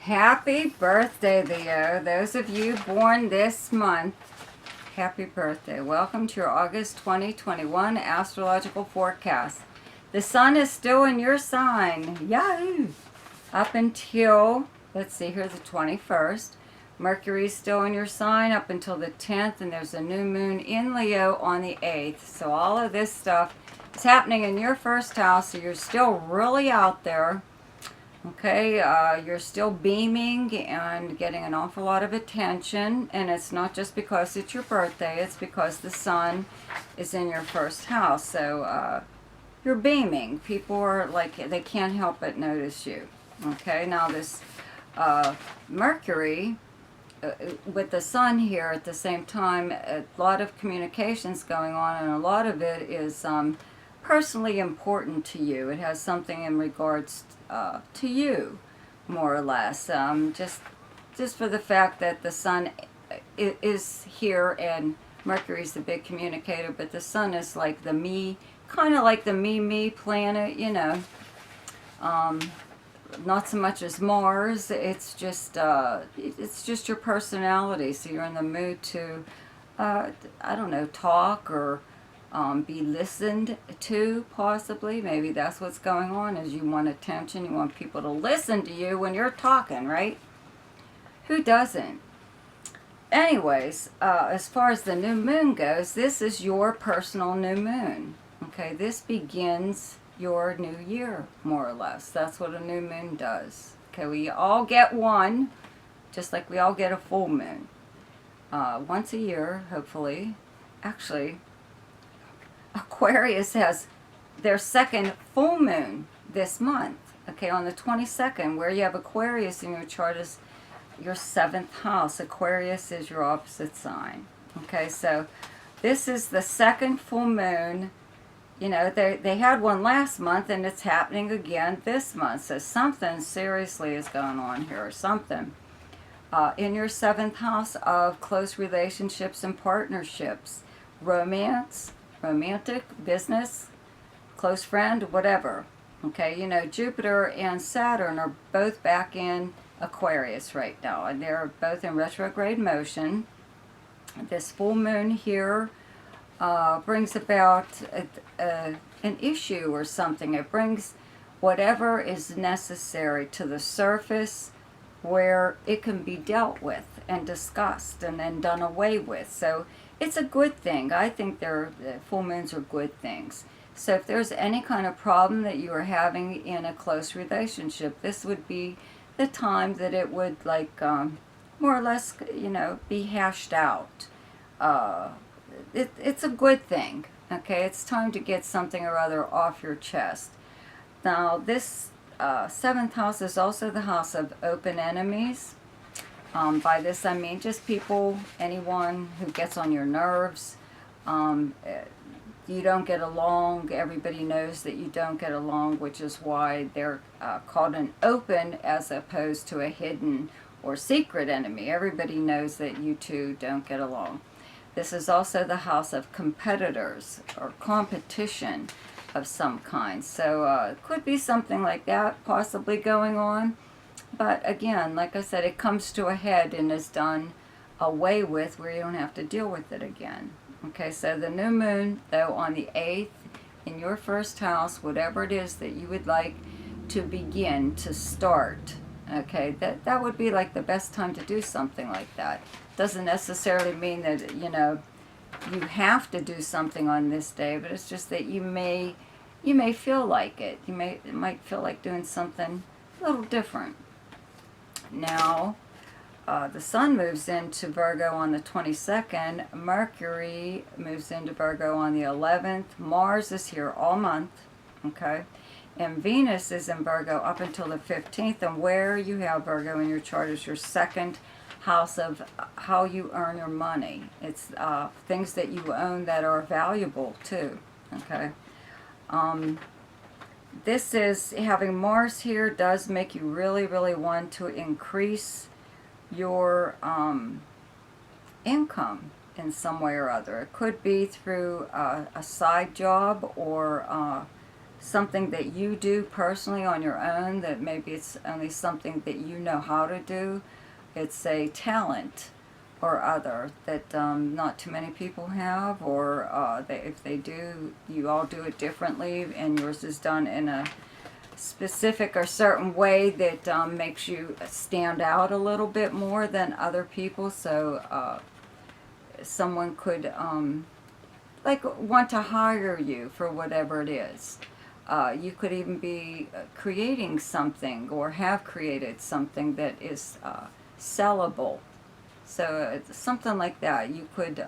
Happy birthday, Leo. Those of you born this month, happy birthday. Welcome to your August 2021 astrological forecast. The sun is still in your sign. Yahoo! Up until, let's see, here's the 21st. Mercury's still in your sign up until the 10th, and there's a new moon in Leo on the 8th. So all of this stuff is happening in your first house, so you're still really out there. Okay, you're still beaming and getting an awful lot of attention, and it's not just because it's your birthday, it's because the sun is in your first house. So you're beaming. People are like, they can't help but notice you. Okay, now this Mercury with the sun here at the same time, a lot of communications going on, and a lot of it is personally important to you. It has something in regards to you, more or less. Just for the fact that the sun is here and Mercury's the big communicator, but the sun is like the me, kind of like the me planet, you know. Not so much as Mars. It's just your personality. So you're in the mood to, I don't know, talk or be listened to, possibly. Maybe that's what's going on, is you want attention. You want people to listen to you when you're talking, right? Who doesn't? Anyways, as far as the new moon goes, this is your personal new moon. Okay, this begins your new year, more or less. That's what a new moon does. Okay, we all get one, just like we all get a full moon. Once a year, hopefully. Actually, Aquarius has their second full moon this month. Okay, on the 22nd, where you have Aquarius in your chart is your 7th house. Aquarius is your opposite sign. Okay, so this is the second full moon. You know, they had one last month, and it's happening again this month. So something seriously is going on here, or something. In your 7th house of close relationships and partnerships, romance, romantic, business, close friend, whatever. Okay, you know, Jupiter and Saturn are both back in Aquarius right now, and they're both in retrograde motion. This full moon here brings about an issue or something. It brings whatever is necessary to the surface where it can be dealt with and discussed and then done away with. So it's a good thing. I think full moons are good things. So if there's any kind of problem that you are having in a close relationship, this would be the time that it would, like, more or less, you know, be hashed out. It's a good thing. Okay, it's time to get something or other off your chest. Now, this 7th house is also the house of open enemies. By this I mean just people, anyone who gets on your nerves. You don't get along. Everybody knows that you don't get along, which is why they're called an open as opposed to a hidden or secret enemy. Everybody knows that you two don't get along. This is also the house of competitors or competition of some kind. So it could be something like that possibly going on. But again, like I said, it comes to a head and is done away with, where you don't have to deal with it again. Okay, so the new moon, though, on the 8th in your first house, whatever it is that you would like to begin, to start, okay, that would be like the best time to do something like that. Doesn't necessarily mean that, you know, you have to do something on this day, but it's just that you may feel like it. You might feel like doing something a little different. Now, the sun moves into Virgo on the 22nd. Mercury moves into Virgo on the 11th. Mars is here all month, okay? And Venus is in Virgo up until the 15th. And where you have Virgo in your chart is your second house of how you earn your money. It's things that you own that are valuable too, okay? This is, having Mars here does make you really, really want to increase your income in some way or other. It could be through a side job, or something that you do personally on your own, that maybe it's only something that you know how to do. It's a talent or other that not too many people have, or if they do, you all do it differently, and yours is done in a specific or certain way that makes you stand out a little bit more than other people. So someone could like want to hire you for whatever it is. You could even be creating something or have created something that is sellable. So something like that. You could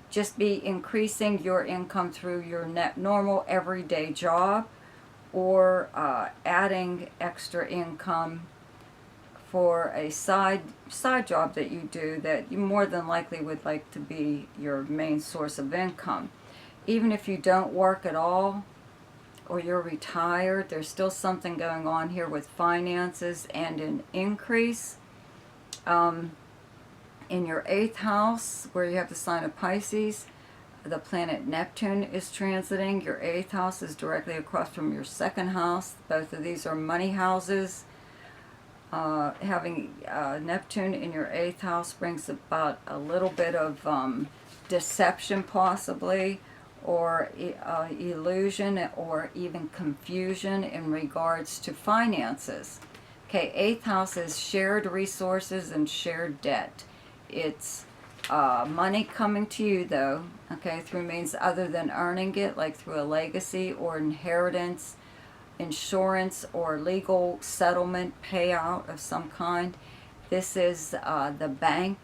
just be increasing your income through your normal everyday job, or adding extra income for a side job that you do that you more than likely would like to be your main source of income. Even if you don't work at all, or you're retired, there's still something going on here with finances and an increase. In your 8th house, where you have the sign of Pisces, the planet Neptune is transiting. Your 8th house is directly across from your 2nd house. Both of these are money houses. Having Neptune in your 8th house brings about a little bit of deception, possibly, or illusion, or even confusion in regards to finances. Okay, 8th house is shared resources and shared debt. It's money coming to you, though, okay, through means other than earning it, like through a legacy or inheritance, insurance, or legal settlement payout of some kind. This is the bank,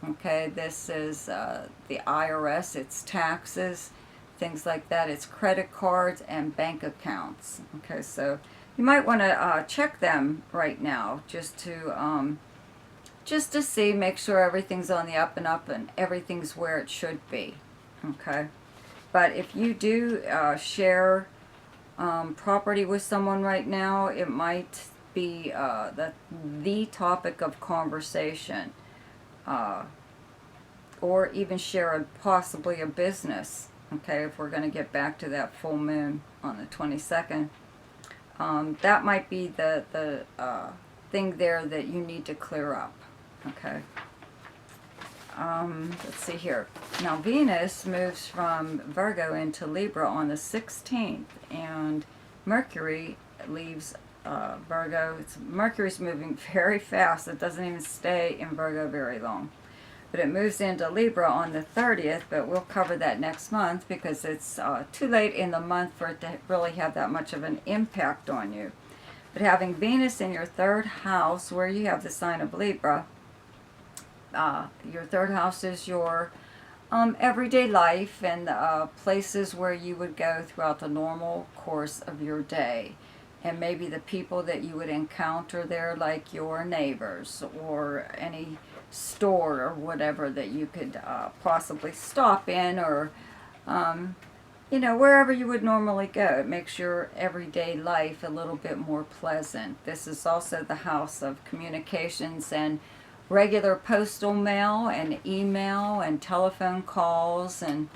okay, this is the IRS, it's taxes, things like that. It's credit cards and bank accounts. Okay, so you might want to check them right now, just to see, make sure everything's on the up and everything's where it should be. Okay, but if you do share property with someone right now, it might be the topic of conversation, or even share possibly a business. Okay, if we're going to get back to that full moon on the 22nd, that might be the thing there that you need to clear up. Okay. Let's see here. Now Venus moves from Virgo into Libra on the 16th, and Mercury leaves Virgo. Mercury's moving very fast. It doesn't even stay in Virgo very long. But it moves into Libra on the 30th, but we'll cover that next month because it's too late in the month for it to really have that much of an impact on you. But having Venus in your 3rd house, where you have the sign of Libra, your 3rd house is your everyday life and places where you would go throughout the normal course of your day. And maybe the people that you would encounter there, like your neighbors or any store or whatever that you could possibly stop in, or wherever you would normally go. It makes your everyday life a little bit more pleasant. This is also the house of communications and regular postal mail and email and telephone calls and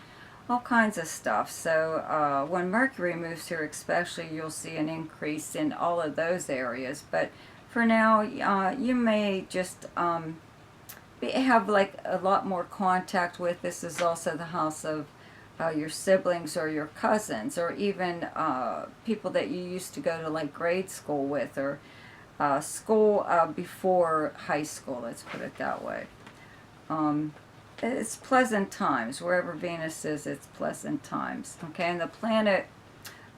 all kinds of stuff. So when Mercury moves here especially, you'll see an increase in all of those areas. But for now, you may just have like a lot more contact with. This is also the house of your siblings or your cousins, or even people that you used to go to like grade school with, or school before high school, let's put it that way. It's pleasant times. Wherever Venus is, it's pleasant times. Okay, and the planet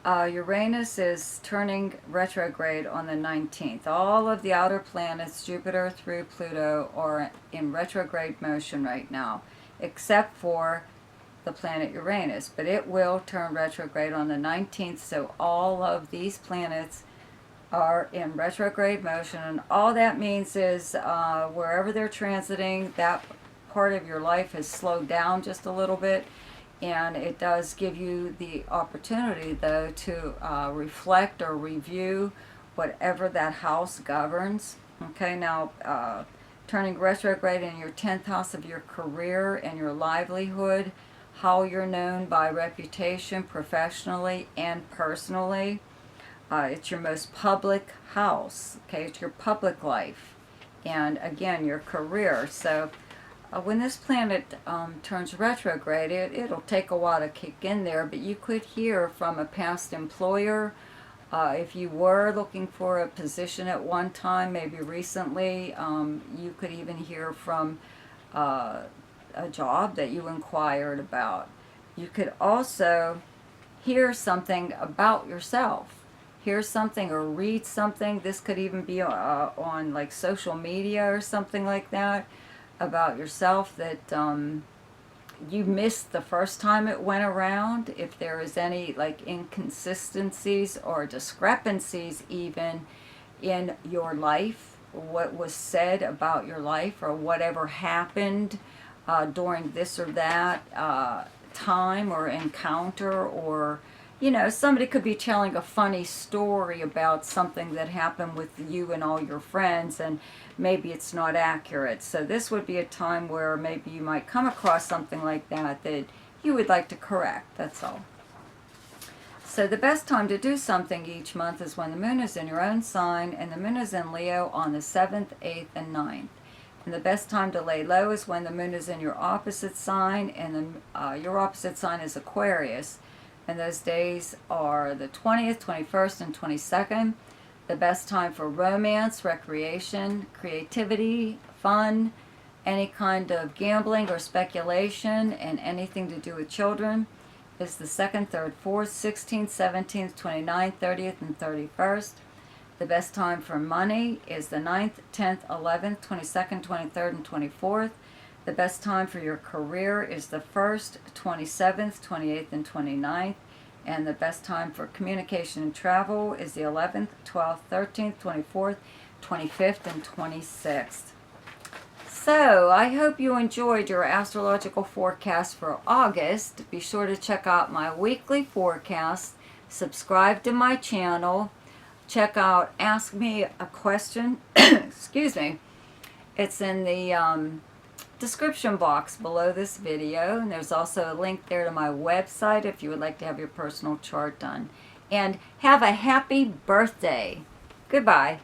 Uranus is turning retrograde on the 19th. All of the outer planets, Jupiter through Pluto, are in retrograde motion right now, except for the planet Uranus. But it will turn retrograde on the 19th, so all of these planets are in retrograde motion, and all that means is wherever they're transiting, that part of your life has slowed down just a little bit. And it does give you the opportunity, though, to reflect or review whatever that house governs. Okay, now turning retrograde in your 10th house of your career and your livelihood, how you're known by reputation, professionally and personally. It's your most public house, okay? It's your public life. And again, your career. So when this planet turns retrograde, it'll take a while to kick in there, but you could hear from a past employer. If you were looking for a position at one time, maybe recently, you could even hear from a job that you inquired about. You could also hear something about yourself. Hear something or read something. This could even be on like social media or something like that about yourself that you missed the first time it went around. If there is any like inconsistencies or discrepancies even in your life, what was said about your life or whatever happened during this or that time or encounter, or somebody could be telling a funny story about something that happened with you and all your friends, and maybe it's not accurate. So this would be a time where maybe you might come across something like that that you would like to correct, that's all. So the best time to do something each month is when the moon is in your own sign, and the moon is in Leo on the 7th, 8th, and 9th. And the best time to lay low is when the moon is in your opposite sign, and your opposite sign is Aquarius. And those days are the 20th, 21st, and 22nd. The best time for romance, recreation, creativity, fun, any kind of gambling or speculation, and anything to do with children is the 2nd, 3rd, 4th, 16th, 17th, 29th, 30th, and 31st. The best time for money is the 9th, 10th, 11th, 22nd, 23rd, and 24th. The best time for your career is the 1st, 27th, 28th, and 29th. And the best time for communication and travel is the 11th, 12th, 13th, 24th, 25th, and 26th. So, I hope you enjoyed your astrological forecast for August. Be sure to check out my weekly forecast. Subscribe to my channel. Check out Ask Me a Question. Excuse me. It's in the description box below this video, and there's also a link there to my website if you would like to have your personal chart done. And have a happy birthday. Goodbye.